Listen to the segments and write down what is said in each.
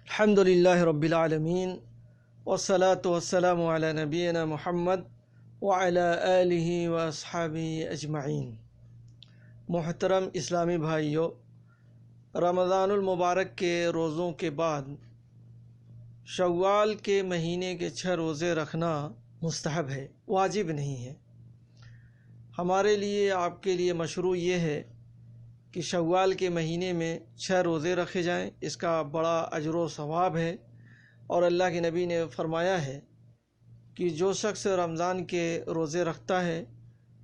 الحمدللہ رب العالمین والصلاة والسلام علی نبینا محمد وعلی آلہ واصحابہ اجمعین۔ محترم اسلامی بھائیوں، رمضان المبارک کے روزوں کے بعد شوال کے مہینے کے 6 روزے رکھنا مستحب ہے، واجب نہیں ہے۔ ہمارے لیے، آپ کے لیے مشروع یہ ہے کہ شوال کے مہینے میں 6 روزے رکھے جائیں۔ اس کا بڑا اجر و ثواب ہے، اور اللہ کے نبی نے فرمایا ہے کہ جو شخص رمضان کے روزے رکھتا ہے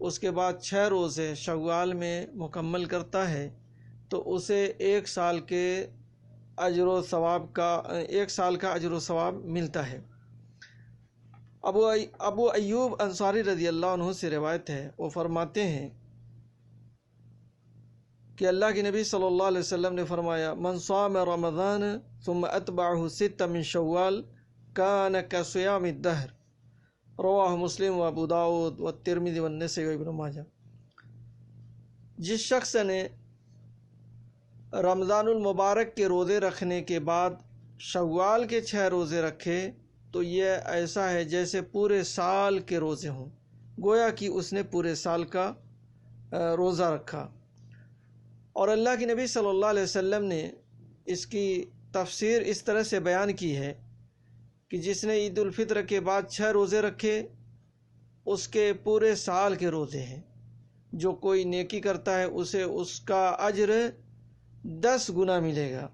اس کے بعد 6 روزے شوال میں مکمل کرتا ہے تو اسے 1 سال کے اجر و ثواب کا 1 سال کا اجر و ثواب ملتا ہے۔ ابو ایوب انصاری رضی اللہ عنہ سے روایت ہے، وہ فرماتے ہیں کہ اللہ کے نبی صلی اللہ علیہ وسلم نے فرمایا، من صام رمضان ثم اتبعہ 6 من شوال کان کصیام الدہر، رواہ مسلم و ابو داؤد و ترمذی و النسائی و ابن ماجہ۔ جس شخص نے رمضان المبارک کے روزے رکھنے کے بعد شوال کے 6 روزے رکھے تو یہ ایسا ہے جیسے پورے سال کے روزے ہوں، گویا کہ اس نے پورے سال کا روزہ رکھا۔ اور اللہ کے نبی صلی اللہ علیہ وسلم نے اس کی تفسیر اس طرح سے بیان کی ہے کہ جس نے عید الفطر کے بعد 6 روزے رکھے اس کے پورے سال کے روزے ہیں۔ جو کوئی نیکی کرتا ہے اسے اس کا اجر 10 گنا ملے گا،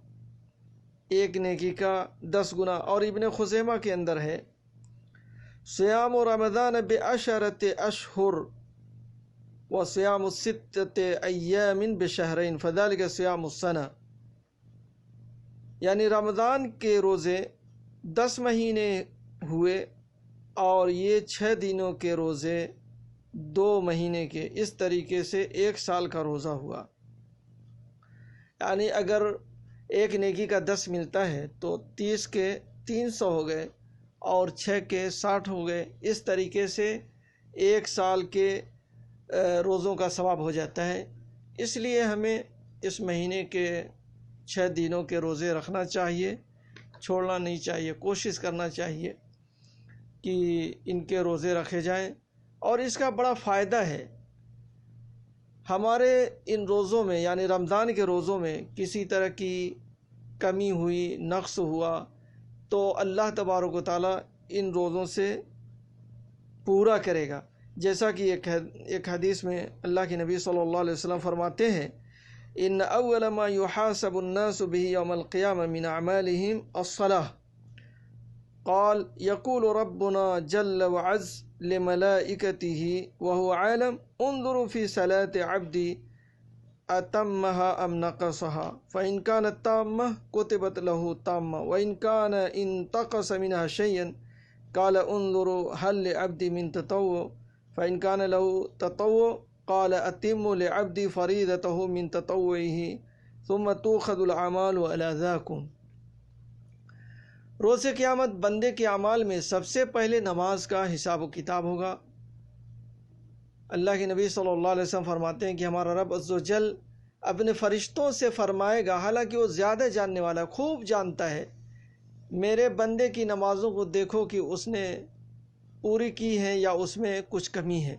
ایک نیکی کا 10 گنا۔ اور ابن خزیمہ کے اندر ہے، صیام رمضان ب10 اشہر وصیام 6 ایام بشہرین فذلک صیام السنہ، یعنی رمضان کے روزے 10 مہینے ہوئے اور یہ 6 دنوں کے روزے 2 مہینے کے، اس طریقے سے 1 سال کا روزہ ہوا۔ یعنی اگر ایک نیکی کا 10 ملتا ہے تو 30 کے 300 ہو گئے اور 6 کے 60 ہو گئے، اس طریقے سے 1 سال کے روزوں کا ثواب ہو جاتا ہے۔ اس لیے ہمیں اس مہینے کے 6 دنوں کے روزے رکھنا چاہیے، چھوڑنا نہیں چاہیے، کوشش کرنا چاہیے کہ ان کے روزے رکھے جائیں۔ اور اس کا بڑا فائدہ ہے، ہمارے ان روزوں میں یعنی رمضان کے روزوں میں کسی طرح کی کمی ہوئی، نقص ہوا تو اللہ تبارک و تعالیٰ ان روزوں سے پورا کرے گا۔ جیسا کہ ایک حدیث میں اللہ کے نبی صلی اللہ علیہ وسلم فرماتے ہیں، ان اول ما يحاسب الناس به يوم القيامة من اعمالهم الصلاة قال يقول ربنا جل وعز لملائكته وهو عالم انظروا في صلاة عبدي اتمها ام نقصها فإن كانت تامة كتبت له تامة وإن كان انتقص منها شيئا قال انظروا هل لعبدي من تطوع فإن كان له تطوع قال أتم لعبدي فريضته من تطوعه ثم تؤخذ الأعمال على ذاكم۔ روز قیامت بندے کے اعمال میں سب سے پہلے نماز کا حساب و کتاب ہوگا۔ اللہ کے نبی صلی اللہ علیہ وسلم فرماتے ہیں کہ ہمارا رب عز و جل اپنے فرشتوں سے فرمائے گا، حالانکہ وہ زیادہ جاننے والا، خوب جانتا ہے، میرے بندے کی نمازوں کو دیکھو کہ اس نے پوری کی ہے یا اس میں کچھ کمی ہے۔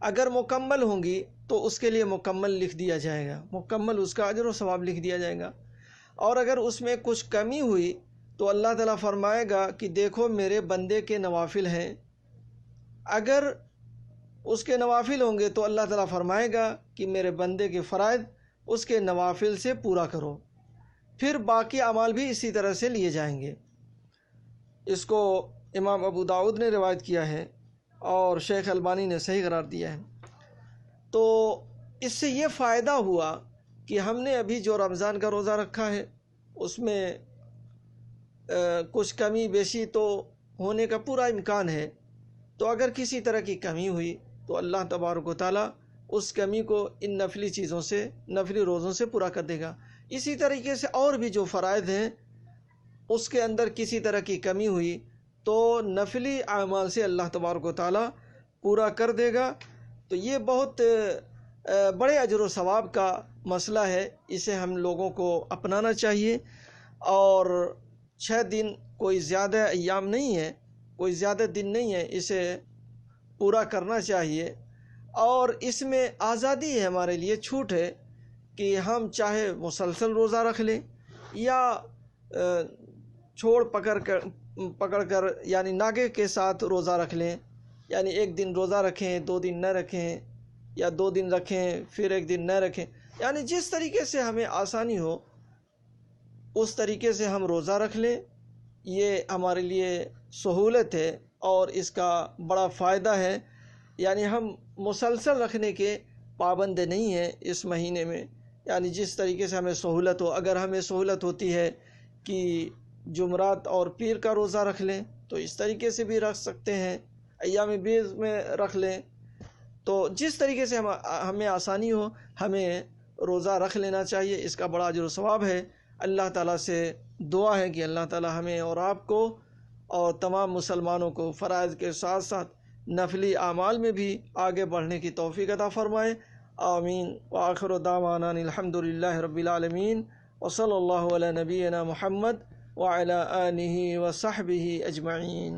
اگر مکمل ہوں گی تو اس کے لیے مکمل لکھ دیا جائے گا، مکمل اس کا اجر و ثواب لکھ دیا جائے گا۔ اور اگر اس میں کچھ کمی ہوئی تو اللہ تعالیٰ فرمائے گا کہ دیکھو میرے بندے کے نوافل ہیں، اگر اس کے نوافل ہوں گے تو اللہ تعالیٰ فرمائے گا کہ میرے بندے کے فرائض اس کے نوافل سے پورا کرو، پھر باقی اعمال بھی اسی طرح سے لیے جائیں گے۔ اس کو امام ابو داؤد نے روایت کیا ہے اور شیخ البانی نے صحیح قرار دیا ہے۔ تو اس سے یہ فائدہ ہوا کہ ہم نے ابھی جو رمضان کا روزہ رکھا ہے اس میں کچھ کمی بیشی تو ہونے کا پورا امکان ہے، تو اگر کسی طرح کی کمی ہوئی تو اللہ تبارک و تعالیٰ اس کمی کو ان نفلی چیزوں سے، نفلی روزوں سے پورا کر دے گا۔ اسی طریقے سے اور بھی جو فرائض ہیں اس کے اندر کسی طرح کی کمی ہوئی تو نفلی اعمال سے اللہ تبارک و تعالیٰ پورا کر دے گا۔ تو یہ بہت بڑے اجر و ثواب کا مسئلہ ہے، اسے ہم لوگوں کو اپنانا چاہیے۔ اور 6 دن کوئی زیادہ ایام نہیں ہے، کوئی زیادہ دن نہیں ہے، اسے پورا کرنا چاہیے۔ اور اس میں آزادی ہے، ہمارے لیے چھوٹ ہے کہ ہم چاہے مسلسل روزہ رکھ لیں یا چھوڑ پکڑ کر یعنی ناگے کے ساتھ روزہ رکھ لیں، یعنی 1 دن روزہ رکھیں 2 دن نہ رکھیں، یا 2 دن رکھیں پھر 1 دن نہ رکھیں، یعنی جس طریقے سے ہمیں آسانی ہو اس طریقے سے ہم روزہ رکھ لیں۔ یہ ہمارے لیے سہولت ہے اور اس کا بڑا فائدہ ہے، یعنی ہم مسلسل رکھنے کے پابند نہیں ہیں اس مہینے میں، یعنی جس طریقے سے ہمیں سہولت ہو۔ اگر ہمیں سہولت ہوتی ہے کہ جمعرات اور پیر کا روزہ رکھ لیں تو اس طریقے سے بھی رکھ سکتے ہیں، ایام بیض میں رکھ لیں، تو جس طریقے سے ہمیں آسانی ہو ہمیں روزہ رکھ لینا چاہیے، اس کا بڑا اجر و ثواب ہے۔ اللہ تعالیٰ سے دعا ہے کہ اللہ تعالیٰ ہمیں اور آپ کو اور تمام مسلمانوں کو فرائض کے ساتھ ساتھ نفلی اعمال میں بھی آگے بڑھنے کی توفیق عطا فرمائے، آمین۔ وآخر دعوانا الحمد للہ رب العالمین، وصلی اللہ علی نبینا محمد وعلی آلہ وصحبہ اجمعین۔